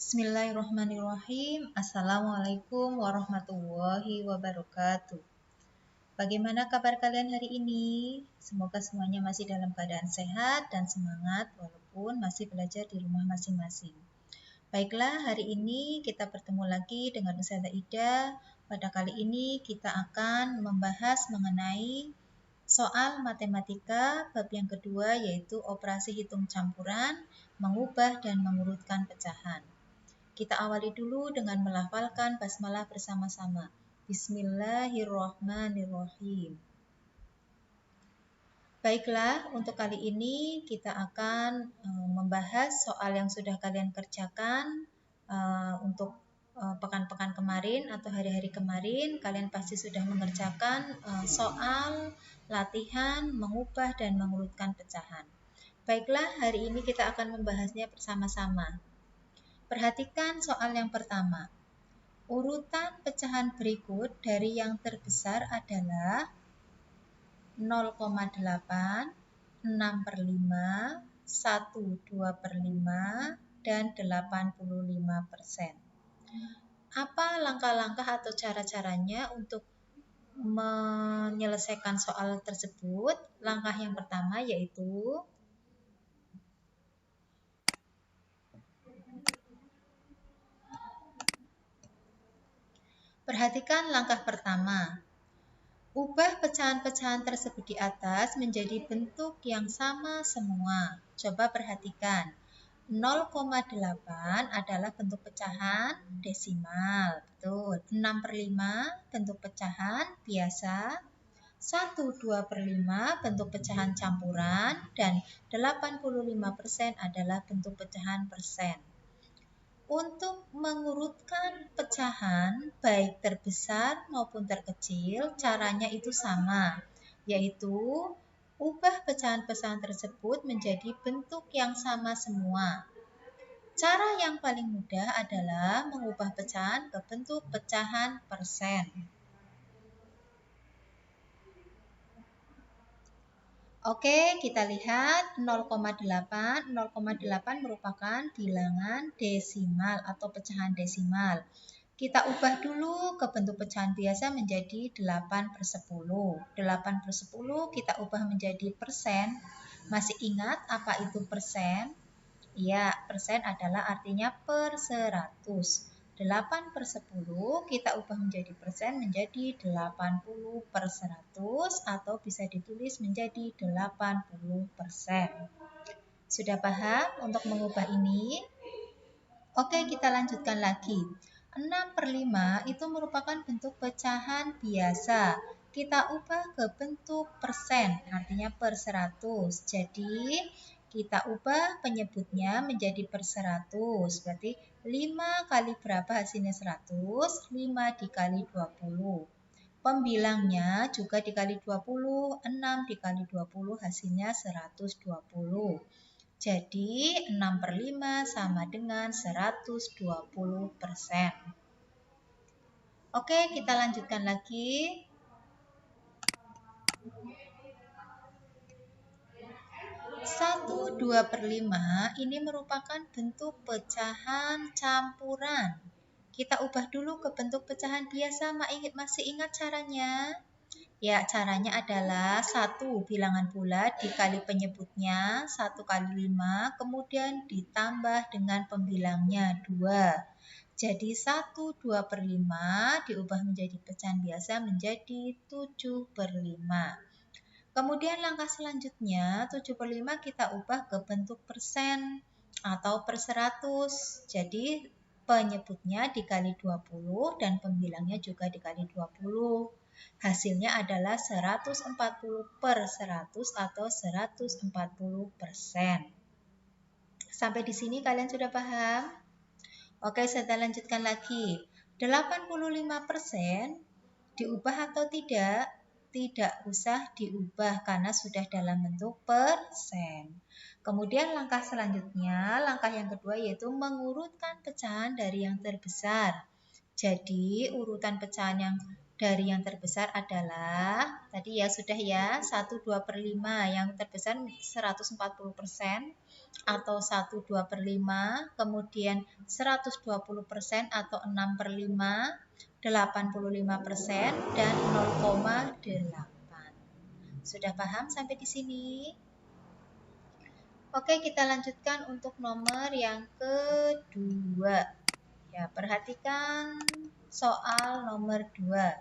Bismillahirrahmanirrahim. Assalamualaikum warahmatullahi wabarakatuh. Bagaimana kabar kalian hari ini? Semoga semuanya masih dalam keadaan sehat dan semangat walaupun masih belajar di rumah masing-masing. Baiklah, hari ini kita bertemu lagi dengan Ustazah Ida. Pada kali ini kita akan membahas mengenai soal matematika bab yang kedua, yaitu operasi hitung campuran, mengubah dan mengurutkan pecahan. Kita awali dulu dengan melafalkan basmalah bersama-sama. Bismillahirrahmanirrahim. Baiklah, untuk kali ini kita akan membahas soal yang sudah kalian kerjakan untuk pekan-pekan kemarin atau hari-hari kemarin. Kalian pasti sudah mengerjakan soal latihan mengubah dan mengurutkan pecahan. Baiklah, hari ini kita akan membahasnya bersama-sama. Perhatikan soal yang pertama. Urutan pecahan berikut dari yang terbesar adalah 0,8, 6/5, 1/2/5, dan 85%. Apa langkah-langkah atau cara-caranya untuk menyelesaikan soal tersebut? Langkah yang pertama yaitu perhatikan langkah pertama. Ubah pecahan-pecahan tersebut di atas menjadi bentuk yang sama semua. Coba perhatikan. 0,8 adalah bentuk pecahan desimal. Betul. 6/5 bentuk pecahan biasa. 1/2/5 bentuk pecahan campuran. Dan 85% adalah bentuk pecahan persen. Untuk mengurutkan pecahan baik terbesar maupun terkecil, caranya itu sama, yaitu ubah pecahan-pecahan tersebut menjadi bentuk yang sama semua. Cara yang paling mudah adalah mengubah pecahan ke bentuk pecahan persen. Oke, kita lihat 0,8. 0,8 merupakan bilangan desimal atau pecahan desimal. Kita ubah dulu ke bentuk pecahan biasa menjadi 8/10. 8/10 kita ubah menjadi persen. Masih ingat apa itu persen? Ya, persen adalah artinya per 100. 8/10 kita ubah menjadi persen menjadi 80/100 atau bisa ditulis menjadi 80%. Sudah paham untuk mengubah ini? Oke, kita lanjutkan lagi. 6/5 itu merupakan bentuk pecahan biasa. Kita ubah ke bentuk persen, artinya per 100. Jadi, kita ubah penyebutnya menjadi per 100. Berarti 5 kali berapa hasilnya 100? 5 dikali 20. Pembilangnya juga dikali 20. 6 dikali 20 hasilnya 120. Jadi 6/5 sama dengan 120%. Oke, kita lanjutkan lagi. 1/2/5 ini merupakan bentuk pecahan campuran. Kita ubah dulu ke bentuk pecahan biasa. Masih ingat caranya? Ya, caranya adalah 1 bilangan bulat dikali penyebutnya 1 kali 5, kemudian ditambah dengan pembilangnya 2. Jadi 1/2/5 diubah menjadi pecahan biasa menjadi 7/5. Kemudian langkah selanjutnya 7/5 kita ubah ke bentuk persen atau per 100. Jadi penyebutnya dikali 20 dan pembilangnya juga dikali 20. Hasilnya adalah 140/100 atau 140%. Sampai di sini kalian sudah paham? Oke, saya lanjutkan lagi. 85% diubah atau tidak? Tidak usah diubah karena sudah dalam bentuk persen. Kemudian langkah selanjutnya, langkah yang kedua yaitu mengurutkan pecahan dari yang terbesar. Jadi urutan pecahan yang dari yang terbesar adalah, tadi ya sudah ya, 1/2/5, yang terbesar 140%, atau 1/2/5, kemudian 120% atau 6/5, 85%, dan 0,8. Sudah paham sampai di sini? Oke, kita lanjutkan untuk nomor yang kedua. Ya, perhatikan soal nomor 2.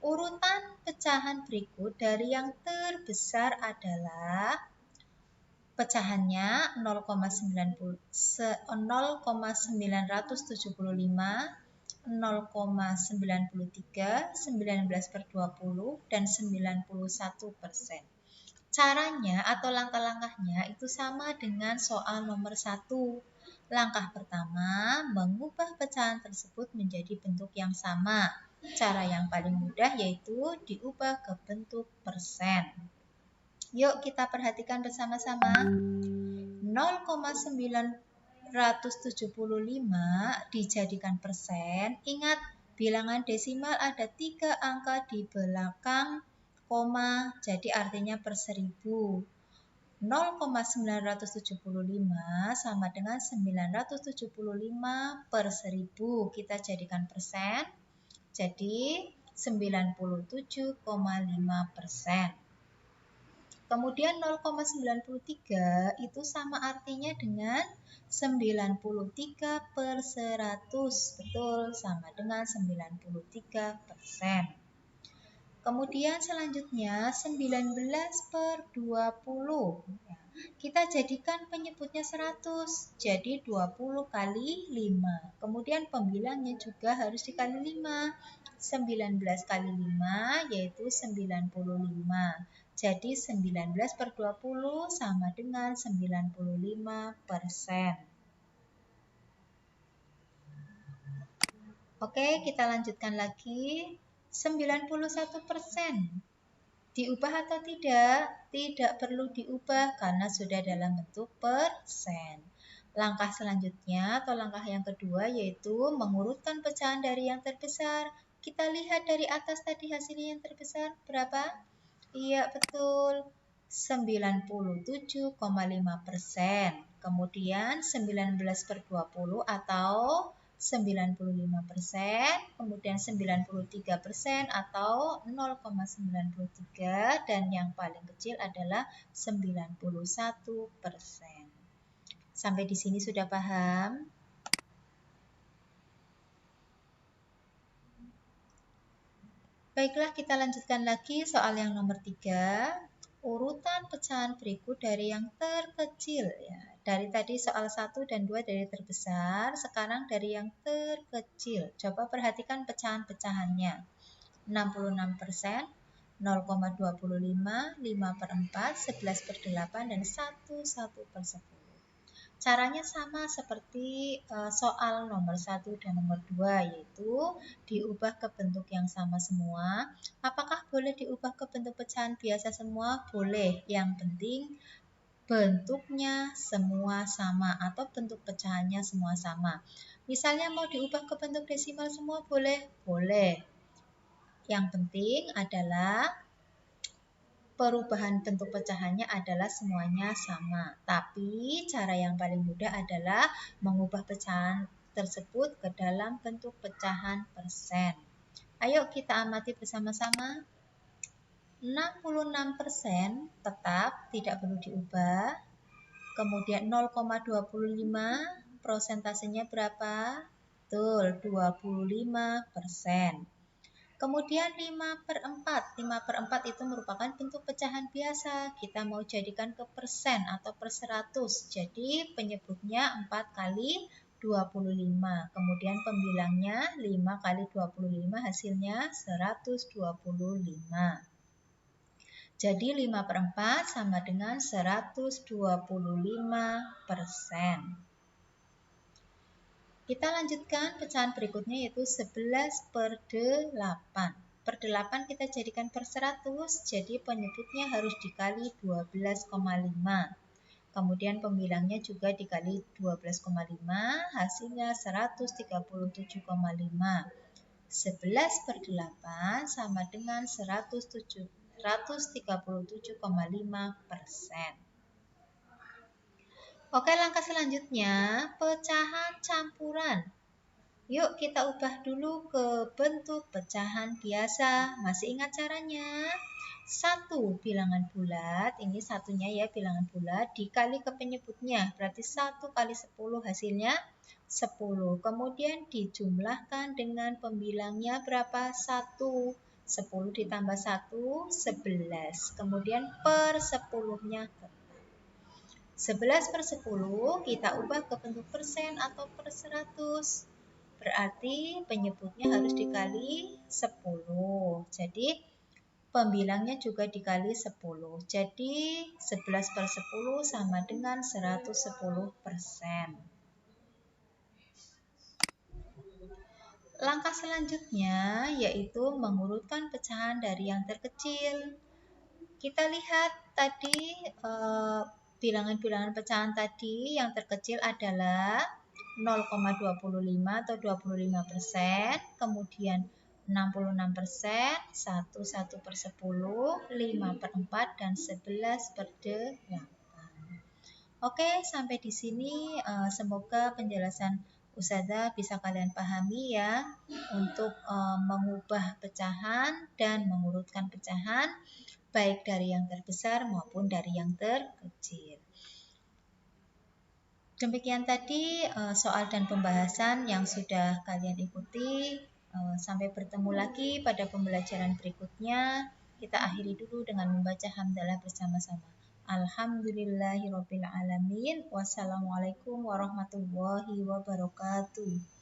Urutan pecahan berikut dari yang terbesar adalah pecahannya 0,975, 0,973, 19/20, dan 91%. Caranya atau langkah-langkahnya itu sama dengan soal nomor 1. Langkah pertama, mengubah pecahan tersebut menjadi bentuk yang sama. Cara yang paling mudah yaitu diubah ke bentuk persen. Yuk kita perhatikan bersama-sama. 0,975 dijadikan persen. Ingat, bilangan desimal ada 3 angka di belakang koma, jadi artinya per 1000. 0,975 sama dengan 975/1000. Kita jadikan persen, jadi 97,5%. Kemudian 0,93 itu sama artinya dengan 93/100. Betul, sama dengan 93%. Kemudian selanjutnya 19/20. Kita jadikan penyebutnya 100. Jadi 20 kali 5. Kemudian pembilangnya juga harus dikali 5. 19 kali 5 yaitu 95. Jadi 19/20 sama dengan 95%. Oke, kita lanjutkan lagi. 91%. Diubah atau tidak? Tidak perlu diubah karena sudah dalam bentuk persen. Langkah selanjutnya atau langkah yang kedua yaitu mengurutkan pecahan dari yang terbesar. Kita lihat dari atas tadi hasilnya yang terbesar berapa? Iya, betul. 97,5%. Kemudian 19/20 atau 95%, kemudian 93% atau 0,93, dan yang paling kecil adalah 91%. Sampai di sini sudah paham? Baiklah, kita lanjutkan lagi soal yang nomor 3. Urutan pecahan berikut dari yang terkecil. Ya. Dari tadi soal 1 dan 2 dari terbesar, sekarang dari yang terkecil. Coba perhatikan pecahan-pecahannya. 66%, 0,25, 5/4, 11/8, dan 1/10. Caranya sama seperti soal nomor 1 dan nomor 2, yaitu diubah ke bentuk yang sama semua. Apakah boleh diubah ke bentuk pecahan biasa semua? Boleh. Yang penting bentuknya semua sama atau bentuk pecahannya semua sama. Misalnya mau diubah ke bentuk desimal semua boleh? Boleh. Yang penting adalah perubahan bentuk pecahannya adalah semuanya sama. Tapi cara yang paling mudah adalah mengubah pecahan tersebut ke dalam bentuk pecahan persen. Ayo kita amati bersama-sama. 66% tetap tidak perlu diubah. Kemudian 0,25 prosentasenya berapa? Betul, 25%. Kemudian 5/4. 5/4 itu merupakan bentuk pecahan biasa. Kita mau jadikan ke persen atau per 100. Jadi penyebutnya 4 kali 25. Kemudian pembilangnya 5 kali 25 hasilnya 125. Jadi 5/4 sama dengan 125%. Kita lanjutkan pecahan berikutnya yaitu 11/8. Per 8 kita jadikan per 100, jadi penyebutnya harus dikali 12,5. Kemudian pembilangnya juga dikali 12,5, hasilnya 137,5. 11/8 sama dengan 137,5%. Oke, langkah selanjutnya pecahan campuran. Yuk kita ubah dulu ke bentuk pecahan biasa. Masih ingat caranya? 1 bilangan bulat, ini satunya ya bilangan bulat, dikali ke penyebutnya. Berarti 1 kali 10 hasilnya 10. Kemudian dijumlahkan dengan pembilangnya berapa? 1. 10 ditambah 1, 11. Kemudian per 10-nya 11 per 10 kita ubah ke bentuk persen atau per 100. Berarti penyebutnya harus dikali 10. Jadi pembilangnya juga dikali 10. Jadi 11 per 10 sama dengan 110%. Langkah selanjutnya yaitu mengurutkan pecahan dari yang terkecil. Kita lihat tadi bilangan-bilangan pecahan tadi yang terkecil adalah 0,25 atau 25%, kemudian 66%, 1 per 10, 5 per 4, dan 11 per 8. Oke, sampai di sini semoga penjelasan Ustazah bisa kalian pahami ya untuk mengubah pecahan dan mengurutkan pecahan baik dari yang terbesar maupun dari yang terkecil. Demikian tadi soal dan pembahasan yang sudah kalian ikuti. Sampai bertemu lagi pada pembelajaran berikutnya. Kita akhiri dulu dengan membaca hamdalah bersama-sama. Alhamdulillahirobbilalamin. Wassalamualaikum warahmatullahi wabarakatuh.